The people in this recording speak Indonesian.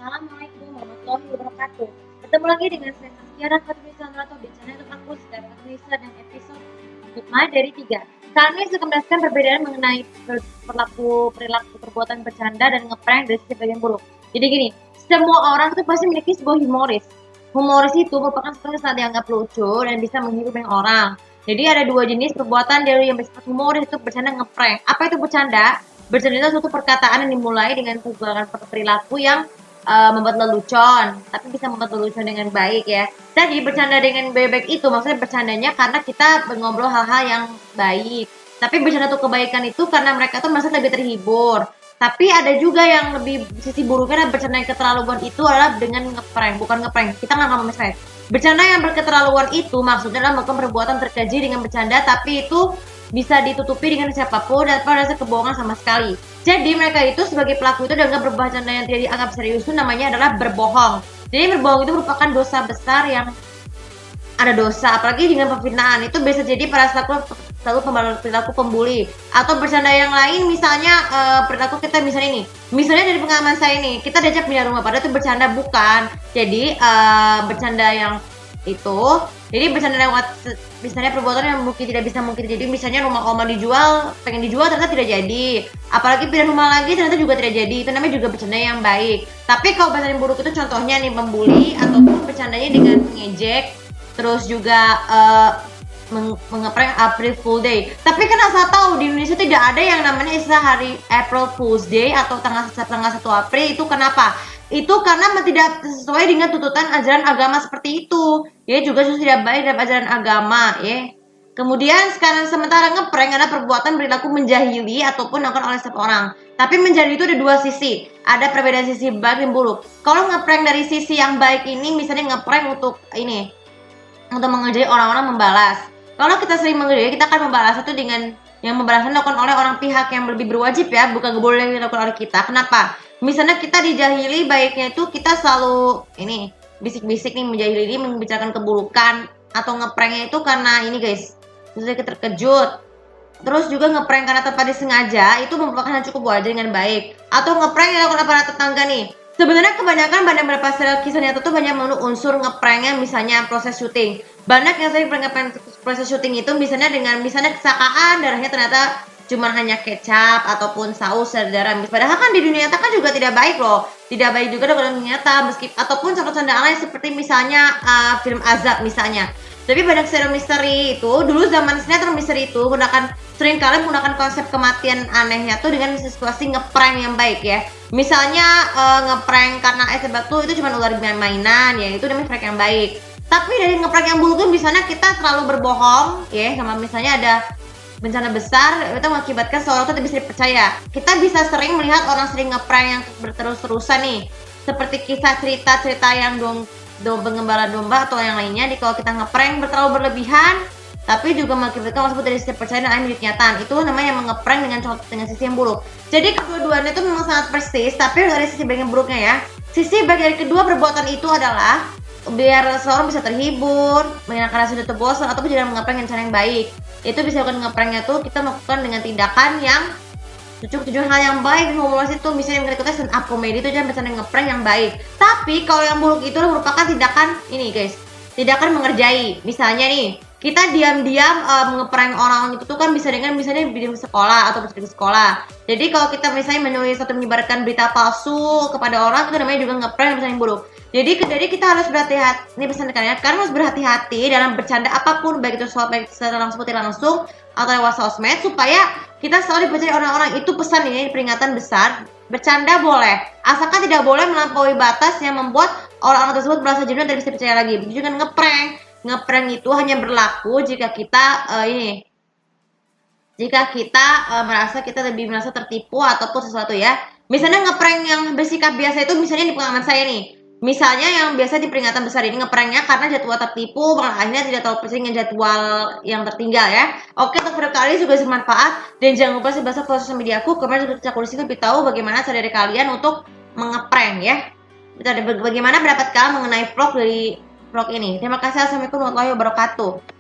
Assalamualaikum warahmatullahi wabarakatuh. Bertemu lagi dengan saya Saskia Fatmi Sanrato di channel aku secara Indonesia dan episode hikmah dari 3. Kali ini saya akan menjelaskan perbedaan mengenai perilaku perbuatan bercanda dan ngeprank dari sisi bagian buruk. Jadi gini, semua orang itu pasti memiliki sebuah humoris. Humoris itu merupakan sesuatu yang sangat dianggap lucu dan bisa menghibur banyak orang. Jadi ada dua jenis perbuatan dari yang bersifat humoris, itu bercanda, ngeprank. Apa itu bercanda? Bercanda itu suatu perkataan yang dimulai dengan perilaku yang membuat lelucon, tapi bisa membuat lelucon dengan baik ya. Jadi bercanda dengan baik itu maksudnya bercandanya karena kita ngobrol hal-hal yang baik. Tapi bercanda untuk kebaikan itu karena mereka tuh merasa lebih terhibur. Tapi ada juga yang lebih sisi buruknya, bercanda yang keterlaluan itu adalah dengan ngeprank, bukan ngeprank. Kita nggak ngomong ngeprank. Bercanda yang berketerlaluan itu maksudnya adalah melakukan perbuatan terkeji dengan bercanda, tapi itu bisa ditutupi dengan siapapun dan pada rasa kebohongan sama sekali. Jadi mereka itu sebagai pelaku itu dianggap bercanda yang tidak dianggap serius itu namanya adalah berbohong. Jadi berbohong itu merupakan dosa besar yang ada dosa, apalagi dengan pemfitnahan itu bisa jadi pada selalu perilaku pembuli atau bercanda yang lain. Misalnya perilaku kita misalnya dari pengalaman saya nih, kita diajak pindah rumah padahal itu bercanda bukan. Jadi bercanda yang itu, jadi bercanda lewat misalnya perbuatan yang mungkin tidak bisa mungkin jadi, misalnya rumah oma dijual, pengen dijual ternyata tidak jadi, apalagi pindah rumah lagi ternyata juga tidak jadi, itu namanya juga bercanda yang baik. Tapi kalau bercanda yang buruk itu contohnya nih membuli ataupun bercandanya dengan mengejek, terus juga mengeprank April Fool Day. Tapi kan asal tahu di Indonesia tidak ada yang namanya istilah hari April Fool's Day atau tanggal 1 April. Itu kenapa? Itu karena tidak sesuai dengan tuntutan ajaran agama seperti itu. Ya juga tidak baik dalam ajaran agama ya. Kemudian sekarang sementara ngeprank adalah perbuatan perilaku menjahili ataupun dilakukan oleh setiap orang. Tapi menjahili itu ada dua sisi. Ada perbedaan sisi baik dan buruk. Kalau ngeprank dari sisi yang baik ini, misalnya ngeprank untuk mengejek orang-orang membalas. Kalau kita sering mengejek, kita akan membalas itu dengan yang membalasnya dilakukan oleh orang pihak yang lebih berwajib ya, bukan boleh dilakukan oleh kita. Kenapa? Misalnya kita dijahili, baiknya itu kita selalu bisik-bisik nih, menjahili ini membicarakan keburukan, atau ngepranknya itu karena ini guys, misalnya kita terkejut. Terus juga ngeprank karena tanpa disengaja, itu merupakan hal cukup wajar dengan baik. Atau ngeprank yang dilakukan para tetangga nih. Sebenarnya kebanyakan beberapa kisah nyata tuh banyak mengandung unsur ngepranknya, misalnya proses syuting. Banyak yang sering ngeprank proses syuting itu misalnya kecelakaan, darahnya ternyata cuma hanya kecap ataupun saus darah. Padahal kan di dunia nyata kan juga tidak baik loh. Tidak baik juga dalam dunia nyata, ataupun contoh-contoh lain seperti misalnya film Azab misalnya. Tapi banyak serial misteri itu, dulu zaman sinetron misteri itu seringkali menggunakan konsep kematian anehnya tuh dengan situasi ngeprank yang baik ya. Misalnya ngeprank karena es batu itu cuma ular mainan ya, itu namanya prank yang baik. Tapi dari ngeprank yang buruk tuh misalnya kita terlalu berbohong ya, sama misalnya ada bencana besar itu mengakibatkan seorang itu tidak bisa dipercaya. Kita bisa sering melihat orang sering ngeprank yang berterus-terusan nih, seperti kisah cerita yang pengembala domba atau yang lainnya. Kalau kita ngeprank terlalu berlebihan, tapi juga mengakibatkan orang tersebut dari sisi percaya dan akhirnya kenyataan. Itu namanya mengeprank dengan sisi yang buruk. Jadi kedua-duanya itu memang sangat persis, tapi harus ada sisi baik dan buruknya ya. Sisi baik dari kedua perbuatan itu adalah biar seorang bisa terhibur, menyenangkan rasa sudah terbosan, ataupun jangan mengeprank dengan cara yang baik. Itu bisa dilakukan ngepranknya tuh kita melakukan dengan tindakan yang tujuan hal yang baik. Ngomong itu misalnya kita stand up comedy itu jangan bercanda ngeprank yang baik. Tapi kalau yang buruk itu merupakan tindakan tindakan mengerjai. Misalnya nih, kita diam-diam ngeprank orang itu tuh kan bisa dengan misalnya di sekolah atau di sekolah. Jadi kalau kita misalnya menulis atau menyebarkan berita palsu kepada orang, itu namanya juga ngeprank yang buruk. Jadi kita harus berhati-hati, ini pesan kalian, karena harus berhati-hati dalam bercanda apapun, baik itu baik secara langsung atau lewat sosmed, supaya kita selalu dipercaya orang-orang. Itu pesan ini, peringatan besar. Bercanda boleh, asalkan tidak boleh melampaui batas yang membuat orang-orang tersebut merasa jenuh dan tidak bisa dipercaya lagi. Begitu juga ngeprank itu hanya berlaku jika kita merasa kita lebih merasa tertipu ataupun sesuatu ya. Misalnya ngeprank yang bersikap biasa itu, misalnya di pengalaman saya nih, misalnya yang biasa di peringatan besar ini ngepranknya karena jadwal tertipu, malah akhirnya tidak terlalu percaya dengan jadwal yang tertinggal ya. Oke, untuk video kali juga bermanfaat, dan jangan lupa bahasa sosial media aku, kemarin juga aku disini lebih tahu bagaimana cara dari kalian untuk mengeprank ya. Bagaimana pendapat kalian mengenai vlog ini? Terima kasih. Assalamualaikum warahmatullahi wabarakatuh.